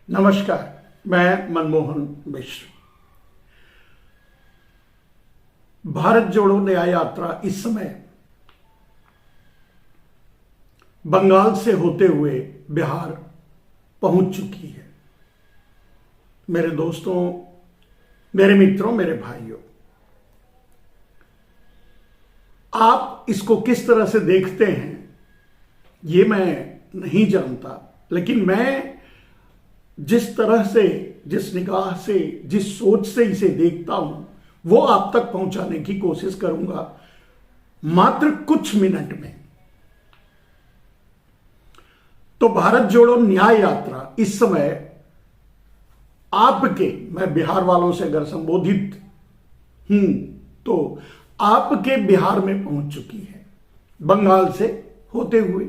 नमस्कार, मैं मनमोहन मिश्र। भारत जोड़ो न्याय यात्रा इस समय बंगाल से होते हुए बिहार पहुंच चुकी है। मेरे दोस्तों, मेरे मित्रों, मेरे भाइयों, आप इसको किस तरह से देखते हैं ये मैं नहीं जानता, लेकिन मैं जिस तरह से, जिस निगाह से, जिस सोच से इसे देखता हूं वो आप तक पहुंचाने की कोशिश करूंगा मात्र कुछ मिनट में। तो भारत जोड़ो न्याय यात्रा इस समय आपके, मैं बिहार वालों से अगर संबोधित हूं तो आपके बिहार में पहुंच चुकी है, बंगाल से होते हुए।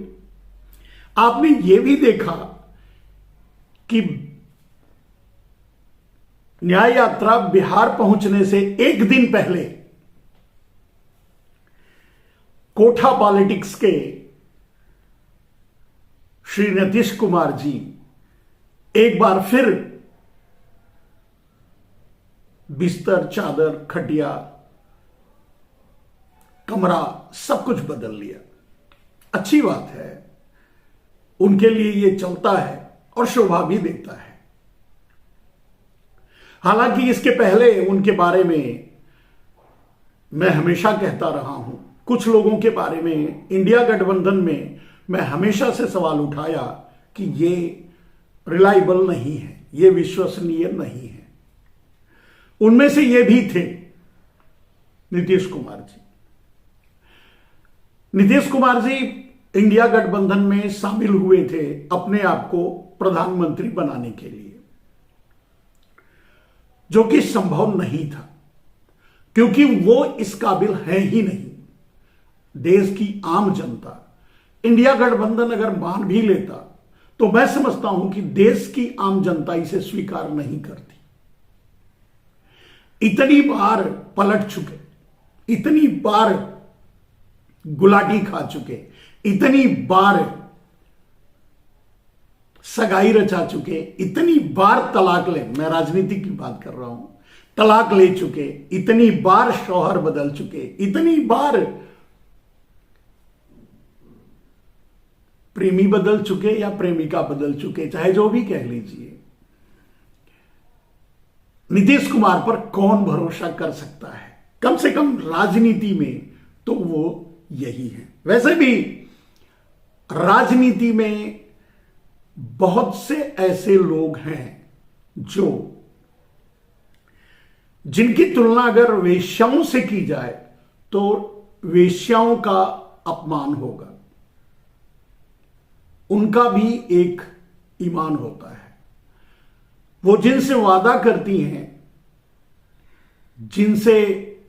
आपने यह भी देखा कि न्याय यात्रा बिहार पहुंचने से एक दिन पहले कोठा पॉलिटिक्स के श्री नीतीश कुमार जी एक बार फिर बिस्तर, चादर, खटिया, कमरा सब कुछ बदल लिया। अच्छी बात है, उनके लिए यह चलता है और शोभा भी देता है। हालांकि इसके पहले उनके बारे में मैं हमेशा कहता रहा हूं, कुछ लोगों के बारे में इंडिया गठबंधन में मैं हमेशा से सवाल उठाया कि ये रिलायबल नहीं है, ये विश्वसनीय नहीं है। उनमें से ये भी थे नीतीश कुमार जी। नीतीश कुमार जी इंडिया गठबंधन में शामिल हुए थे अपने आप को प्रधानमंत्री बनाने के लिए, जो कि संभव नहीं था क्योंकि वो इस काबिल है ही नहीं। देश की आम जनता इंडिया गठबंधन अगर मान भी लेता तो मैं समझता हूं कि देश की आम जनता इसे स्वीकार नहीं करती। इतनी बार पलट चुके, इतनी बार गुलाटी खा चुके, इतनी बार सगाई रचा चुके, इतनी बार तलाक ले, मैं राजनीति की बात कर रहा हूं, तलाक ले चुके, इतनी बार शौहर बदल चुके, इतनी बार प्रेमी बदल चुके या प्रेमिका बदल चुके, चाहे जो भी कह लीजिए। नीतीश कुमार पर कौन भरोसा कर सकता है? कम से कम राजनीति में तो वो यही है। वैसे भी राजनीति में बहुत से ऐसे लोग हैं जो, जिनकी तुलना अगर वेश्याओं से की जाए तो वेश्याओं का अपमान होगा। उनका भी एक ईमान होता है। वो जिनसे वादा करती हैं, जिनसे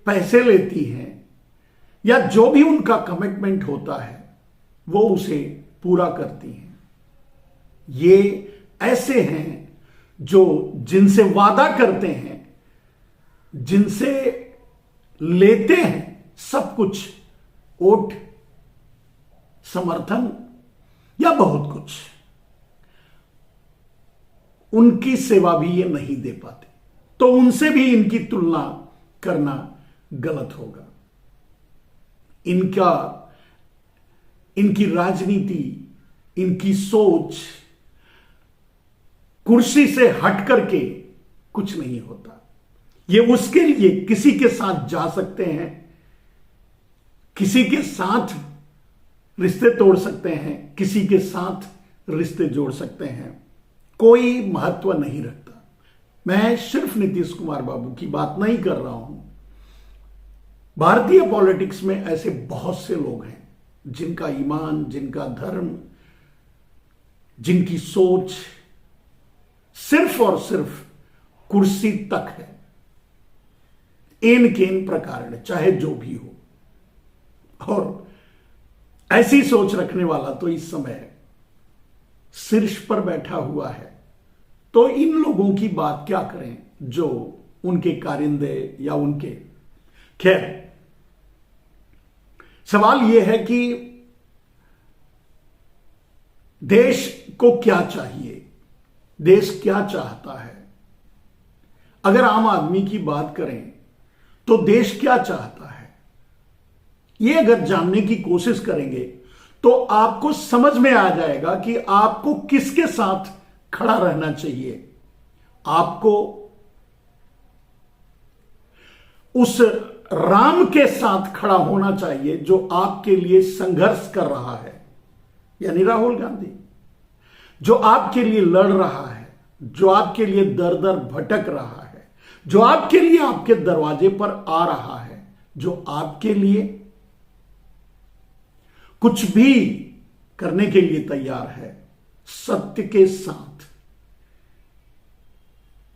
पैसे लेती हैं, या जो भी उनका कमिटमेंट होता है वो उसे पूरा करती हैं। ये ऐसे हैं जो जिनसे वादा करते हैं, जिनसे लेते हैं सब कुछ, वोट, समर्थन या बहुत कुछ, उनकी सेवा भी ये नहीं दे पाते। तो उनसे भी इनकी तुलना करना गलत होगा। इनकी राजनीति, इनकी सोच कुर्सी से हट करके कुछ नहीं होता। ये उसके लिए किसी के साथ जा सकते हैं, किसी के साथ रिश्ते तोड़ सकते हैं, किसी के साथ रिश्ते जोड़ सकते हैं, कोई महत्व नहीं रखता। मैं सिर्फ नीतीश कुमार बाबू की बात नहीं कर रहा हूं। भारतीय पॉलिटिक्स में ऐसे बहुत से लोग हैं जिनका ईमान, जिनका धर्म, जिनकी सोच सिर्फ और सिर्फ कुर्सी तक है। एन केन प्रकार, चाहे जो भी हो। और ऐसी सोच रखने वाला तो इस समय शीर्ष पर बैठा हुआ है। तो इन लोगों की बात क्या करें जो उनके कारिंदे या उनके, खैर सवाल यह है कि देश को क्या चाहिए। देश क्या चाहता है। अगर आम आदमी की बात करें तो देश क्या चाहता है, यह अगर जानने की कोशिश करेंगे तो आपको समझ में आ जाएगा कि आपको किसके साथ खड़ा रहना चाहिए। आपको उस राम के साथ खड़ा होना चाहिए जो आपके लिए संघर्ष कर रहा है, यानी राहुल गांधी, जो आपके लिए लड़ रहा है, जो आपके लिए दर दर भटक रहा है, जो आपके लिए आपके दरवाजे पर आ रहा है, जो आपके लिए कुछ भी करने के लिए तैयार है सत्य के साथ।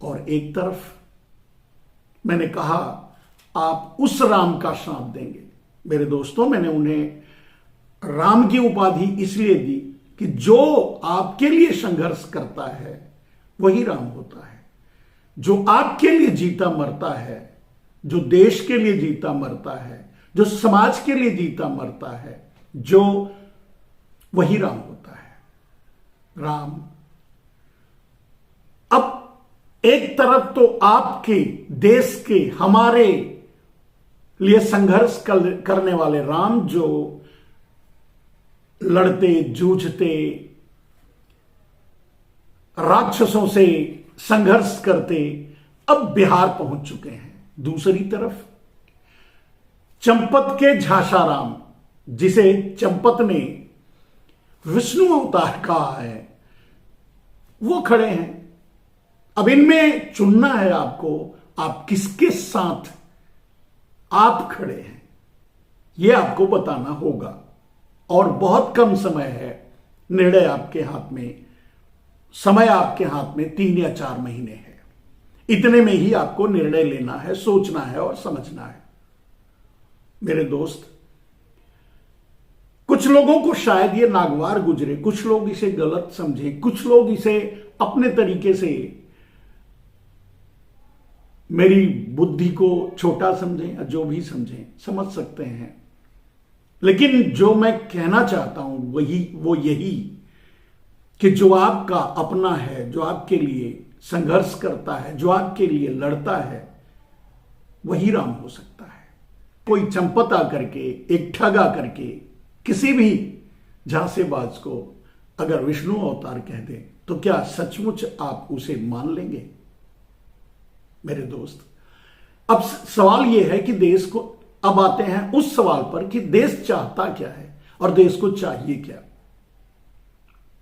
और एक तरफ मैंने कहा आप उस राम का साथ देंगे। मेरे दोस्तों, मैंने उन्हें राम की उपाधि इसलिए दी कि जो आपके लिए संघर्ष करता है वही राम होता है। जो आपके लिए जीता मरता है, जो देश के लिए जीता मरता है, जो समाज के लिए जीता मरता है, जो वही राम होता है। राम अब एक तरफ तो आपके देश के हमारे लिए संघर्ष करने वाले राम, जो लड़ते जूझते राक्षसों से संघर्ष करते अब बिहार पहुंच चुके हैं। दूसरी तरफ चंपत के झांसाराम, जिसे चंपत ने विष्णु अवतार कहा है, वो खड़े हैं। अब इनमें चुनना है आपको, आप किसके साथ आप खड़े हैं यह आपको बताना होगा। और बहुत कम समय है, निर्णय आपके हाथ में, समय आपके हाथ में 3 या 4 महीने है। इतने में ही आपको निर्णय लेना है, सोचना है और समझना है। मेरे दोस्त, कुछ लोगों को शायद ये नागवार गुजरे, कुछ लोग इसे गलत समझे, कुछ लोग इसे अपने तरीके से मेरी बुद्धि को छोटा समझें या जो भी समझें, समझ सकते हैं। लेकिन जो मैं कहना चाहता हूं वो यही कि जो आपका अपना है, जो आपके लिए संघर्ष करता है, जो आपके लिए लड़ता है, वही राम हो सकता है। कोई चंपत आकर के, एक ठग आकर के किसी भी झांसेबाज को अगर विष्णु अवतार कह दे तो क्या सचमुच आप उसे मान लेंगे? मेरे दोस्त, अब सवाल यह है कि देश को, अब आते हैं उस सवाल पर कि देश चाहता क्या है और देश को चाहिए क्या।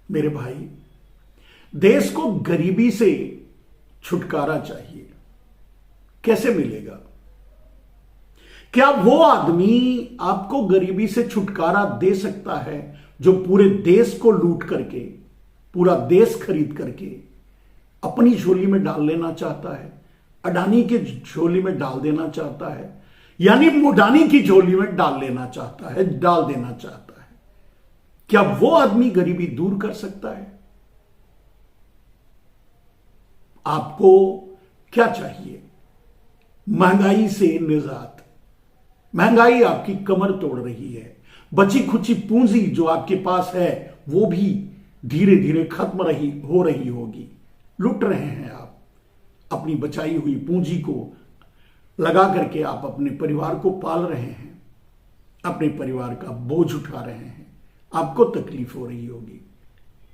मेरे भाई, देश को गरीबी से छुटकारा चाहिए। कैसे मिलेगा? क्या वो आदमी आपको गरीबी से छुटकारा दे सकता है जो पूरे देश को लूट करके, पूरा देश खरीद करके अपनी झोली में डाल लेना चाहता है, अडानी की झोली में डाल देना चाहता है, यानी मुडानी की झोली में डाल देना चाहता है? क्या वो आदमी गरीबी दूर कर सकता है? आपको क्या चाहिए? महंगाई से निजात। महंगाई आपकी कमर तोड़ रही है। बची खुची पूंजी जो आपके पास है वो भी धीरे धीरे खत्म हो रही होगी। लुट रहे हैं आप अपनी बचाई हुई पूंजी को लगा करके, आप अपने परिवार को पाल रहे हैं, अपने परिवार का बोझ उठा रहे हैं। आपको तकलीफ हो रही होगी।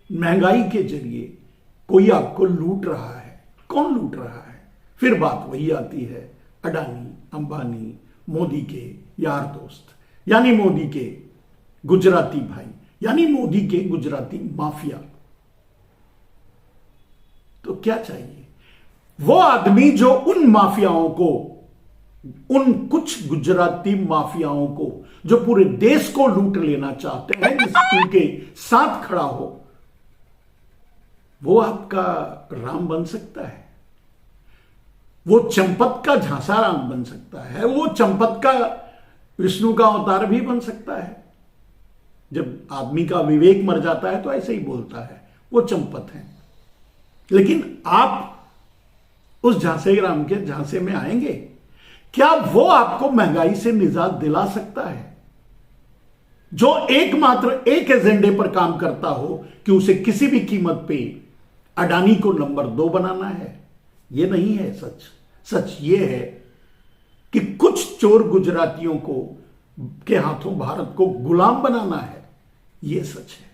महंगाई के जरिए कोई आपको लूट रहा है। कौन लूट रहा है? फिर बात वही आती है, अडानी, अंबानी, मोदी के यार दोस्त, यानी मोदी के गुजराती भाई, यानी मोदी के गुजराती माफिया। तो क्या चाहिए? वो आदमी जो उन माफियाओं को, उन कुछ गुजराती माफियाओं को जो पूरे देश को लूट लेना चाहते हैं, उनके साथ खड़ा हो, वो आपका राम बन सकता है। वो चंपत का झांसाराम बन सकता है। वो चंपत का विष्णु का अवतार भी बन सकता है। जब आदमी का विवेक मर जाता है तो ऐसे ही बोलता है, वो चंपत है। लेकिन आप उस झांसेराम के झांसे में आएंगे? क्या वो आपको महंगाई से निजात दिला सकता है? जो एकमात्र एक एजेंडे पर काम करता हो कि उसे किसी भी कीमत पे अडानी को नंबर 2 बनाना है? ये नहीं है सच। सच ये है कि कुछ चोर गुजरातियों को के हाथों भारत को गुलाम बनाना है। ये सच है।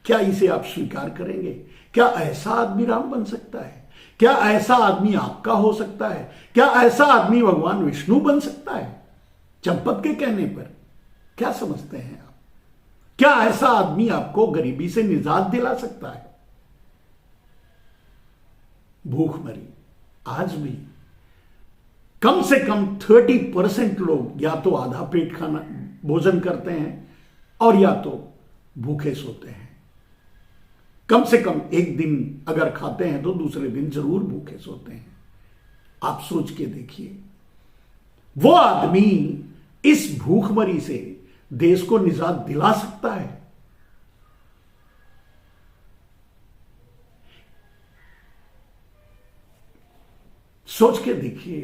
क्या इसे आप स्वीकार करेंगे? क्या ऐसा आदमी राम बन सकता है? क्या ऐसा आदमी आपका हो सकता है? क्या ऐसा आदमी भगवान विष्णु बन सकता है? चंपक के कहने पर क्या समझते हैं आप? क्या ऐसा आदमी आपको गरीबी से निजात दिला सकता है? भूखमरी आज भी कम से कम 30% लोग या तो आधा पेट खाना भोजन करते हैं और या तो भूखे सोते हैं। कम से कम एक दिन अगर खाते हैं तो दूसरे दिन जरूर भूखे सोते हैं। आप सोच के देखिए, वो आदमी इस भूखमरी से देश को निजात दिला सकता है? सोच के देखिए,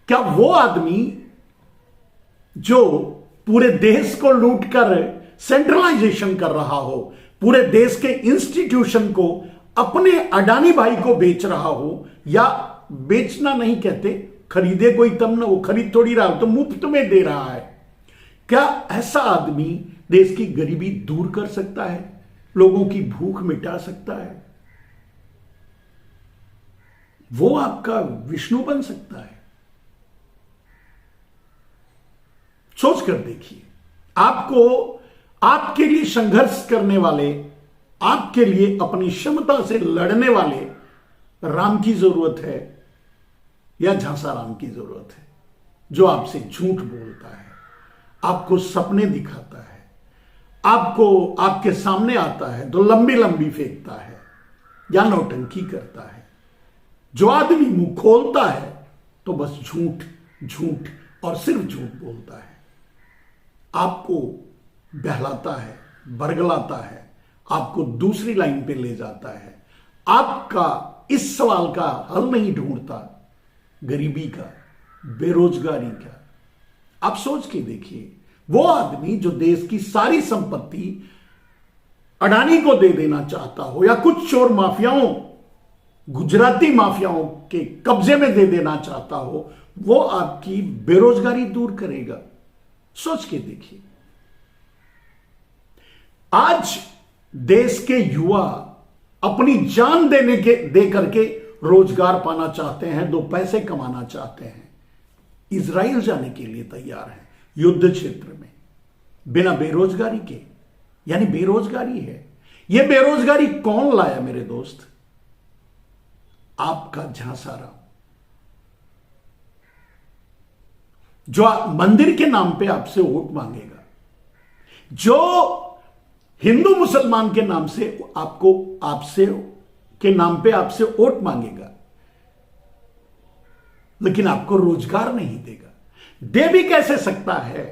क्या वो आदमी जो पूरे देश को लूटकर सेंट्रलाइजेशन कर रहा हो, पूरे देश के इंस्टीट्यूशन को अपने अडानी भाई को बेच रहा हो, या बेचना नहीं कहते, खरीदे कोई तब ना, वो खरीद थोड़ी रहा हो, तो मुफ्त में दे रहा है। क्या ऐसा आदमी देश की गरीबी दूर कर सकता है? लोगों की भूख मिटा सकता है? वो आपका विष्णु बन सकता है? सोच कर देखिए। आपको आपके लिए संघर्ष करने वाले, आपके लिए अपनी क्षमता से लड़ने वाले राम की जरूरत है या झांसा राम की जरूरत है, जो आपसे झूठ बोलता है, आपको सपने दिखाता है, आपको आपके सामने आता है तो लंबी लंबी फेंकता है या नौटंकी करता है? जो आदमी मुंह खोलता है तो बस झूठ झूठ और सिर्फ झूठ बोलता है, आपको बहलाता है, बरगलाता है, आपको दूसरी लाइन पे ले जाता है, आपका इस सवाल का हल नहीं ढूंढता, गरीबी का, बेरोजगारी का। आप सोच के देखिए, वो आदमी जो देश की सारी संपत्ति अडानी को दे देना चाहता हो या कुछ चोर माफियाओं, गुजराती माफियाओं के कब्जे में दे देना चाहता हो, वो आपकी बेरोजगारी दूर करेगा? सोच के देखिए। आज देश के युवा अपनी जान दे करके रोजगार पाना चाहते हैं, 2 पैसे कमाना चाहते हैं, इजराइल जाने के लिए तैयार हैं युद्ध क्षेत्र में, बिना बेरोजगारी के। यानी बेरोजगारी है। यह बेरोजगारी कौन लाया मेरे दोस्त? आपका झांसा राम, जो मंदिर के नाम पे आपसे वोट मांगेगा, जो हिंदू मुसलमान के नाम से आपसे के नाम पे आपसे वोट मांगेगा, लेकिन आपको रोजगार नहीं देगा। दे भी कैसे सकता है?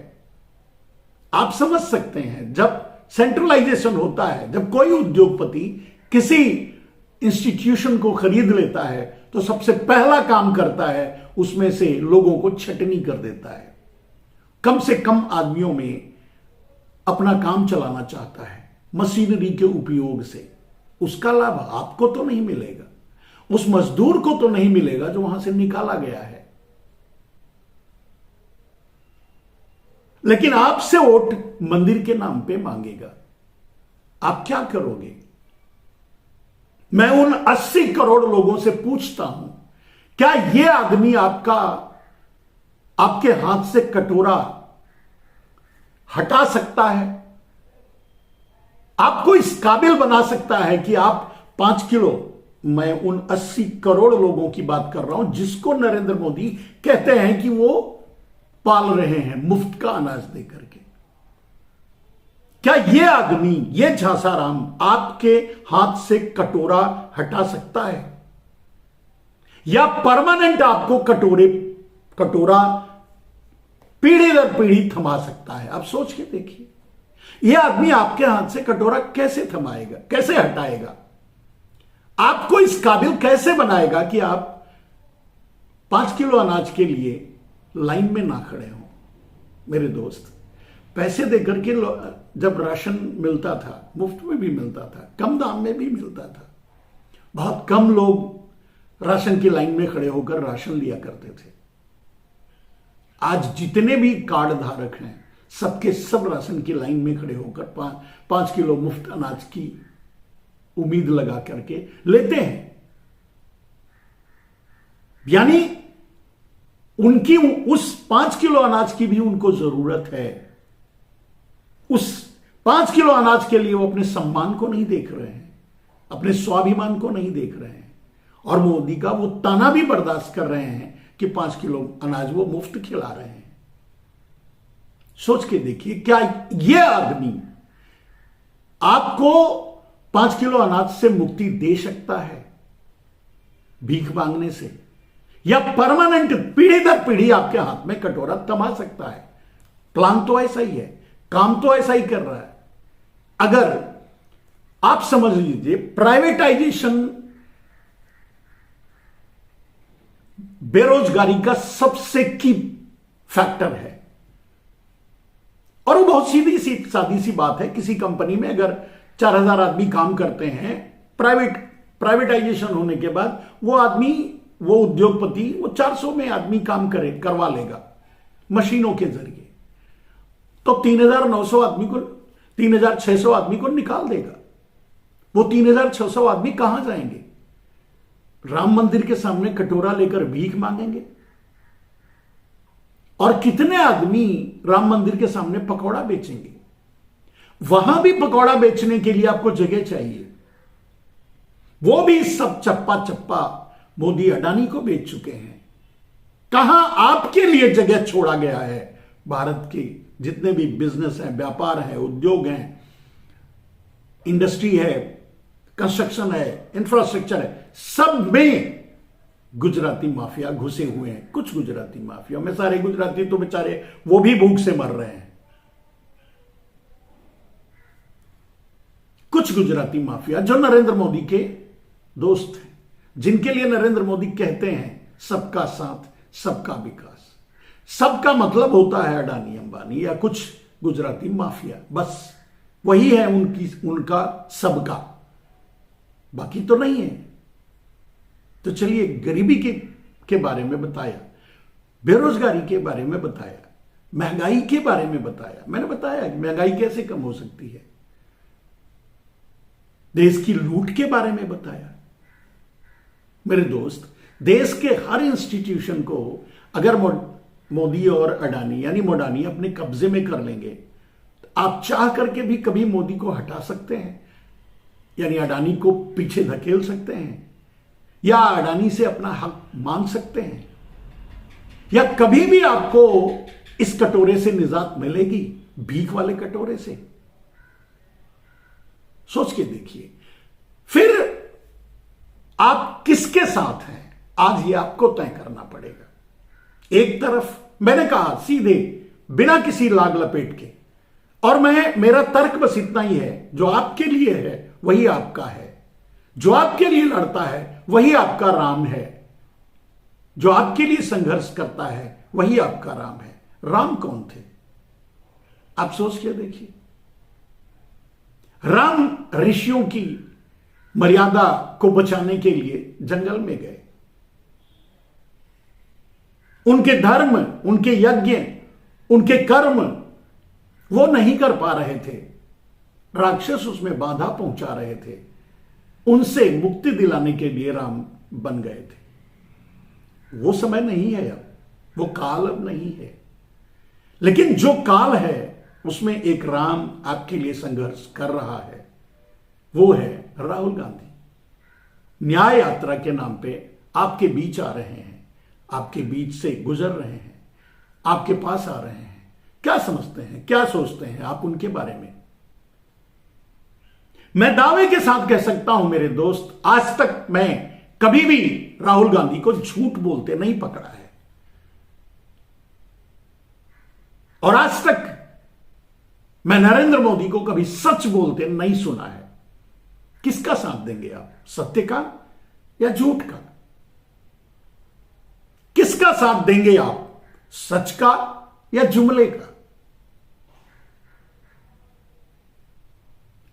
आप समझ सकते हैं, जब सेंट्रलाइजेशन होता है, जब कोई उद्योगपति किसी इंस्टीट्यूशन को खरीद लेता है तो सबसे पहला काम करता है उसमें से लोगों को छटनी कर देता है, कम से कम आदमियों में अपना काम चलाना चाहता है मशीनरी के उपयोग से। उसका लाभ आपको तो नहीं मिलेगा, उस मजदूर को तो नहीं मिलेगा जो वहां से निकाला गया है। लेकिन आपसे वोट मंदिर के नाम पे मांगेगा। आप क्या करोगे? मैं उन 80 करोड़ लोगों से पूछता हूं, क्या यह आदमी आपके हाथ से कटोरा हटा सकता है? आपको इस काबिल बना सकता है कि आप 5 किलो, मैं उन 80 करोड़ लोगों की बात कर रहा हूं जिसको नरेंद्र मोदी कहते हैं कि वो पाल रहे हैं मुफ्त का अनाज देकर के। क्या यह आदमी, यह झांसा राम आपके हाथ से कटोरा हटा सकता है, या परमानेंट आपको कटोरा पीढ़ी दर पीढ़ी थमा सकता है? आप सोच के देखिए, यह आदमी आपके हाथ से कटोरा कैसे थमाएगा, कैसे हटाएगा? आपको इस काबिल कैसे बनाएगा कि आप 5 किलो अनाज के लिए लाइन में ना खड़े हो? मेरे दोस्त, पैसे देकर के जब राशन मिलता था, मुफ्त में भी मिलता था, कम दाम में भी मिलता था, बहुत कम लोग राशन की लाइन में खड़े होकर राशन लिया करते थे। आज जितने भी कार्ड धारक हैं सबके सब राशन की लाइन में खड़े होकर 5 किलो मुफ्त अनाज की उम्मीद लगा करके लेते हैं। यानी उनकी उस 5 किलो अनाज की भी उनको जरूरत है। उस 5 किलो अनाज के लिए वो अपने सम्मान को नहीं देख रहे हैं, अपने स्वाभिमान को नहीं देख रहे हैं, और मोदी का वो ताना भी बर्दाश्त कर रहे हैं कि 5 किलो अनाज वो मुफ्त खिला रहे हैं। सोच के देखिए, क्या ये आदमी आपको 5 किलो अनाज से मुक्ति दे सकता है भीख मांगने से, या परमानेंट पीढ़ी दर पीढ़ी आपके हाथ में कटोरा थमा सकता है? प्लान तो ऐसा ही है, काम तो ऐसा ही कर रहा है। अगर आप समझ लीजिए, प्राइवेटाइजेशन बेरोजगारी का सबसे की फैक्टर है, और वो बहुत सादी सी बात है। किसी कंपनी में अगर 4,000 आदमी काम करते हैं, प्राइवेटाइजेशन होने के बाद वो उद्योगपति वो 400 में आदमी काम करवा लेगा मशीनों के जरिए, तो 3,600 आदमी को निकाल देगा। वो 3,600 आदमी कहां जाएंगे? राम मंदिर के सामने कटोरा लेकर भीख मांगेंगे। और कितने आदमी राम मंदिर के सामने पकौड़ा बेचेंगे? वहां भी पकौड़ा बेचने के लिए आपको जगह चाहिए। वो भी सब चप्पा चप्पा मोदी अडानी को बेच चुके हैं। कहां आपके लिए जगह छोड़ा गया है? भारत के जितने भी बिजनेस हैं, व्यापार है, उद्योग हैं, इंडस्ट्री है, कंस्ट्रक्शन है, इंफ्रास्ट्रक्चर है, सब में गुजराती माफिया घुसे हुए हैं। कुछ गुजराती माफिया में, सारे गुजराती तो बेचारे वो भी भूख से मर रहे हैं। कुछ गुजराती माफिया जो नरेंद्र मोदी के दोस्त हैं, जिनके लिए नरेंद्र मोदी कहते हैं सबका साथ सबका विकास। सबका मतलब होता है अडानी अंबानी या कुछ गुजराती माफिया, बस वही है उनका सबका, बाकी तो नहीं है। तो चलिए, गरीबी के बारे में बताया, बेरोजगारी के बारे में बताया, महंगाई के बारे में बताया। मैंने बताया कि महंगाई कैसे कम हो सकती है, देश की लूट के बारे में बताया। मेरे दोस्त, देश के हर इंस्टीट्यूशन को अगर मोदी और अडानी यानी मोडानी अपने कब्जे में कर लेंगे, तो आप चाह करके भी कभी मोदी को हटा सकते हैं, यानी अडानी को पीछे धकेल सकते हैं, या अडानी से अपना हक मांग सकते हैं, या कभी भी आपको इस कटोरे से निजात मिलेगी, भीख वाले कटोरे से? सोच के देखिए। फिर आप किसके साथ हैं, आज ये आपको तय करना पड़ेगा। एक तरफ मैंने कहा सीधे, बिना किसी लाग लपेट के, और मेरा तर्क बस इतना ही है, जो आपके लिए है वही आपका है, जो आपके लिए लड़ता है वही आपका राम है, जो आपके लिए संघर्ष करता है वही आपका राम है। राम कौन थे? आप सोच के देखिए। राम ऋषियों की मर्यादा को बचाने के लिए जंगल में गए। उनके धर्म, उनके यज्ञ, उनके कर्म वो नहीं कर पा रहे थे, राक्षस उसमें बाधा पहुंचा रहे थे। उनसे मुक्ति दिलाने के लिए राम बन गए थे। वो समय नहीं है अब, वो काल अब नहीं है, लेकिन जो काल है उसमें एक राम आपके लिए संघर्ष कर रहा है, वो है राहुल गांधी। न्याय यात्रा के नाम पे आपके बीच आ रहे हैं, आपके बीच से गुजर रहे हैं, आपके पास आ रहे हैं। क्या समझते हैं, क्या सोचते हैं आप उनके बारे में? मैं दावे के साथ कह सकता हूं मेरे दोस्त, आज तक मैं कभी भी राहुल गांधी को झूठ बोलते नहीं पकड़ा है, और आज तक मैं नरेंद्र मोदी को कभी सच बोलते नहीं सुना है। किसका साथ देंगे आप, सत्य का या झूठ का? किसका साथ देंगे आप, सच का या जुमले का?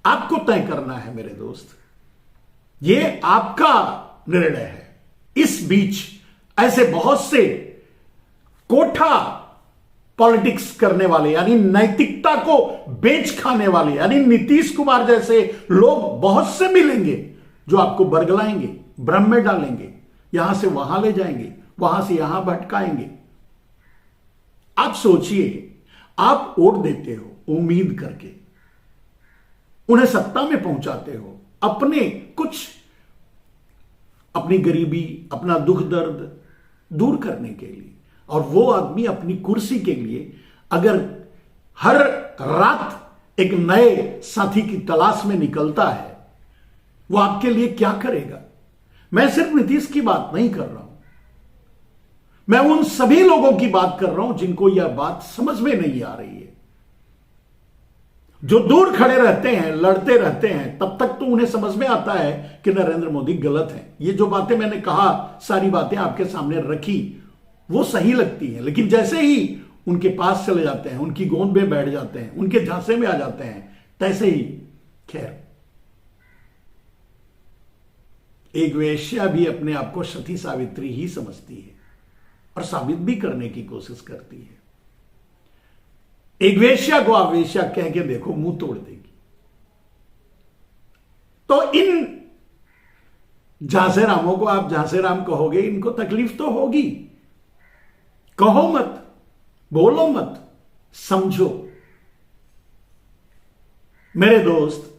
आपको तय करना है मेरे दोस्त। ये आपका निर्णय है। इस बीच ऐसे बहुत से कोठा पॉलिटिक्स करने वाले, यानी नैतिकता को बेच खाने वाले, यानी नीतीश कुमार जैसे लोग बहुत से मिलेंगे जो आपको बरगलाएंगे, भ्रम में डालेंगे, यहां से वहां ले जाएंगे, वहां से यहां भटकाएंगे। आप सोचिए, आप वोट देते हो उम्मीद करके, उन्हें सत्ता में पहुंचाते हो अपने कुछ, अपनी गरीबी, अपना दुख दर्द दूर करने के लिए, और वो आदमी अपनी कुर्सी के लिए अगर हर रात एक नए साथी की तलाश में निकलता है, वो आपके लिए क्या करेगा? मैं सिर्फ नीतीश की बात नहीं कर रहा हूं, मैं उन सभी लोगों की बात कर रहा हूं जिनको यह बात समझ में नहीं आ रही है, जो दूर खड़े रहते हैं, लड़ते रहते हैं, तब तक तो उन्हें समझ में आता है कि नरेंद्र मोदी गलत है। ये जो बातें मैंने कहा, सारी बातें आपके सामने रखी, वो सही लगती हैं, लेकिन जैसे ही उनके पास चले जाते हैं, उनकी गोंद में बैठ जाते हैं, उनके झांसे में आ जाते हैं, तैसे ही खैर। एक वेश्या भी अपने आप को सती सावित्री ही समझती है और साबित भी करने की कोशिश करती है। एक वेश्या को आप वेश्या कह के देखो, मुंह तोड़ देगी। तो इन झांसे रामों को आप झांसे राम कहोगे, इनको तकलीफ तो होगी। कहो मत, बोलो मत, समझो। मेरे दोस्त,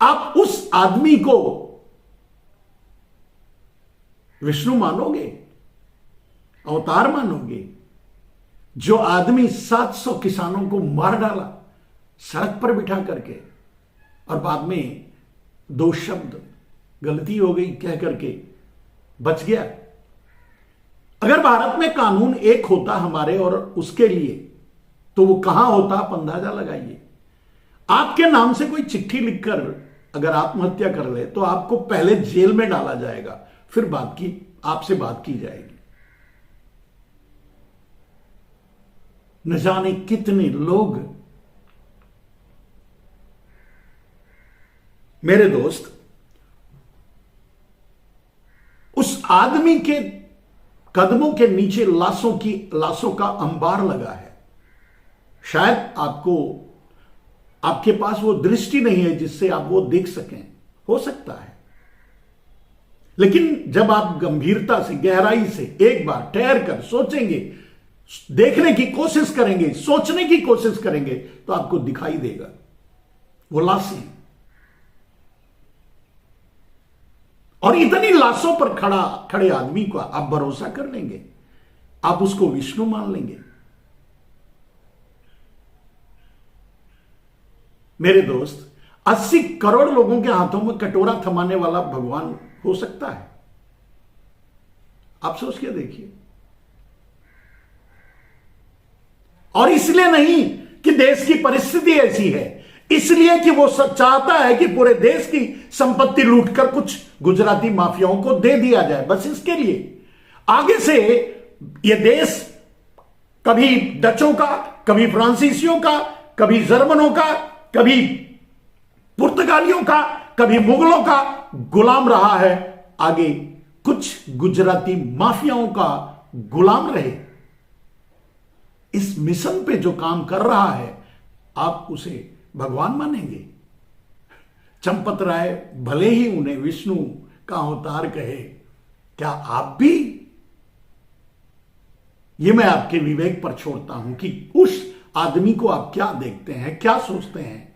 आप उस आदमी को विष्णु मानोगे, अवतार मानोगे, जो आदमी 700 किसानों को मार डाला सड़क पर बिठा करके, और बाद में 2 शब्द गलती हो गई कह करके बच गया। अगर भारत में कानून एक होता हमारे और उसके लिए, तो वो कहां होता, आप अंदाजा लगाइए। आपके नाम से कोई चिट्ठी लिखकर अगर आत्महत्या कर ले तो आपको पहले जेल में डाला जाएगा, फिर आपसे बात की जाएगी। न जाने कितने लोग। मेरे दोस्त, उस आदमी के कदमों के नीचे लाशों का अंबार लगा है। शायद आपके पास वो दृष्टि नहीं है जिससे आप वो देख सकें, हो सकता है। लेकिन जब आप गंभीरता से, गहराई से एक बार ठहर कर सोचेंगे, देखने की कोशिश करेंगे, सोचने की कोशिश करेंगे, तो आपको दिखाई देगा वो लाशें। और इतनी लाशों पर खड़े आदमी को आप भरोसा कर लेंगे, आप उसको विष्णु मान लेंगे। मेरे दोस्त, 80 करोड़ लोगों के हाथों में कटोरा थमाने वाला भगवान हो सकता है? आप सोच के देखिए। और इसलिए नहीं कि देश की परिस्थिति ऐसी है, इसलिए कि वो सब चाहता है कि पूरे देश की संपत्ति लूटकर कुछ गुजराती माफियाओं को दे दिया जाए। बस इसके लिए आगे से ये देश कभी डचों का, कभी फ्रांसीसियों का, कभी जर्मनों का, कभी पुर्तगालियों का, कभी मुगलों का गुलाम रहा है, आगे कुछ गुजराती माफियाओं का गुलाम रहे। इस मिशन पे जो काम कर रहा है, आप उसे भगवान मानेंगे? चंपत राय भले ही उन्हें विष्णु का अवतार कहे, क्या आप भी? ये मैं आपके विवेक पर छोड़ता हूं कि उस आदमी को आप क्या देखते हैं, क्या सोचते हैं।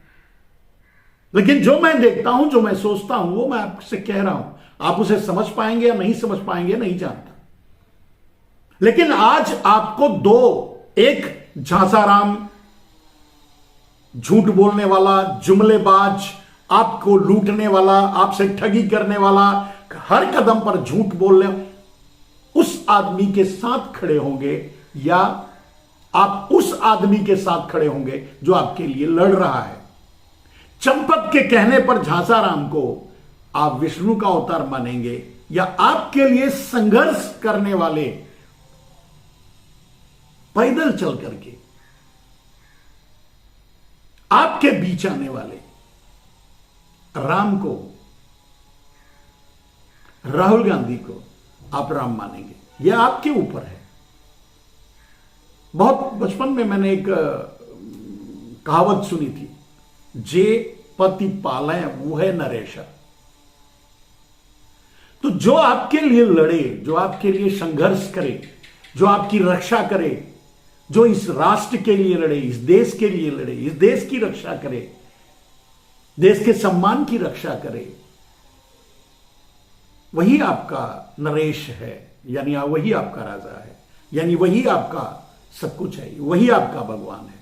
लेकिन जो मैं देखता हूं, जो मैं सोचता हूं, वो मैं आपसे कह रहा हूं। आप उसे समझ पाएंगे या नहीं समझ पाएंगे नहीं जानता, लेकिन आज आपको एक झांसाराम, झूठ बोलने वाला, जुमलेबाज, आपको लूटने वाला, आपसे ठगी करने वाला, हर कदम पर झूठ बोलने, उस आदमी के साथ खड़े होंगे, या आप उस आदमी के साथ खड़े होंगे जो आपके लिए लड़ रहा है? चंपत के कहने पर झांसाराम को आप विष्णु का अवतार मानेंगे, या आपके लिए संघर्ष करने वाले, पैदल चल करके आपके बीच आने वाले राम को राहुल गांधी को आप राम मानेंगे, यह आपके ऊपर है। बहुत बचपन में मैंने एक कहावत सुनी थी, जे पति पाले वो है नरेशा। तो जो आपके लिए लड़े, जो आपके लिए संघर्ष करे, जो आपकी रक्षा करे, जो इस राष्ट्र के लिए लड़े, इस देश के लिए लड़े, इस देश की रक्षा करे, देश के सम्मान की रक्षा करे, वही आपका नरेश है, यानी वही आपका राजा है, यानी वही आपका सब कुछ है, वही आपका भगवान है।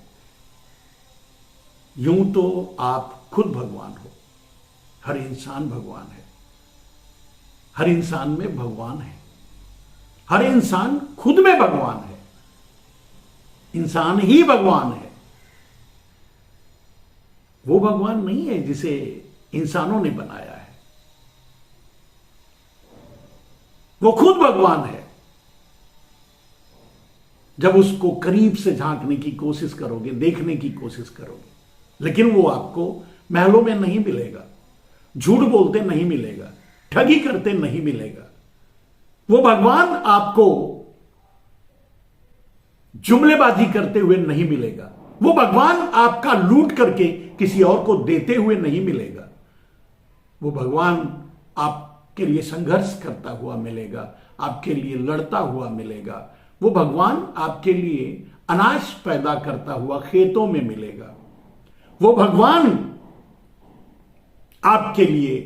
यूं तो आप खुद भगवान हो, हर इंसान भगवान है, हर इंसान में भगवान है, हर इंसान खुद में भगवान है, इंसान ही भगवान है। वो भगवान नहीं है जिसे इंसानों ने बनाया है, वो खुद भगवान है। जब उसको करीब से झांकने की कोशिश करोगे, देखने की कोशिश करोगे, लेकिन वो आपको महलों में नहीं मिलेगा, झूठ बोलते नहीं मिलेगा, ठगी करते नहीं मिलेगा। वो भगवान आपको जुमलेबाजी करते हुए नहीं मिलेगा, वो भगवान आपका लूट करके किसी और को देते हुए नहीं मिलेगा। वो भगवान आपके लिए संघर्ष करता हुआ मिलेगा, आपके लिए लड़ता हुआ मिलेगा। वो भगवान आपके लिए अनाज पैदा करता हुआ खेतों में मिलेगा। वो भगवान आपके लिए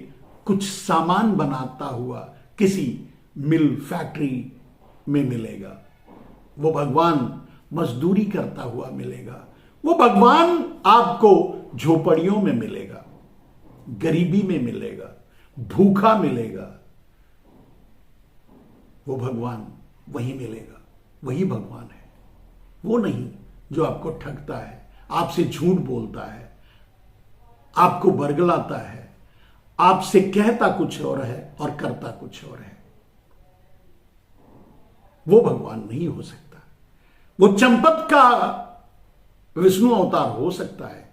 कुछ सामान बनाता हुआ किसी मिल फैक्ट्री में मिलेगा। वो भगवान मजदूरी करता हुआ मिलेगा। वो भगवान आपको झोपड़ियों में मिलेगा, गरीबी में मिलेगा, भूखा मिलेगा। वो भगवान वही मिलेगा, वही भगवान है। वो नहीं जो आपको ठगता है, आपसे झूठ बोलता है, आपको बरगलाता है, आपसे कहता कुछ और है और करता कुछ और है। वो भगवान नहीं हो सकता। वो चंपत का विष्णु अवतार हो सकता है,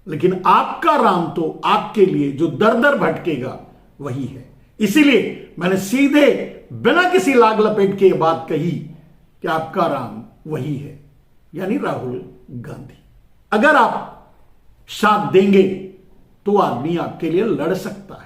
लेकिन आपका राम तो आपके लिए जो दर दर भटकेगा वही है। इसीलिए मैंने सीधे बिना किसी लाग लपेट के बात कही कि आपका राम वही है, यानी राहुल गांधी। अगर आप साथ देंगे तो आदमी आपके लिए लड़ सकता है।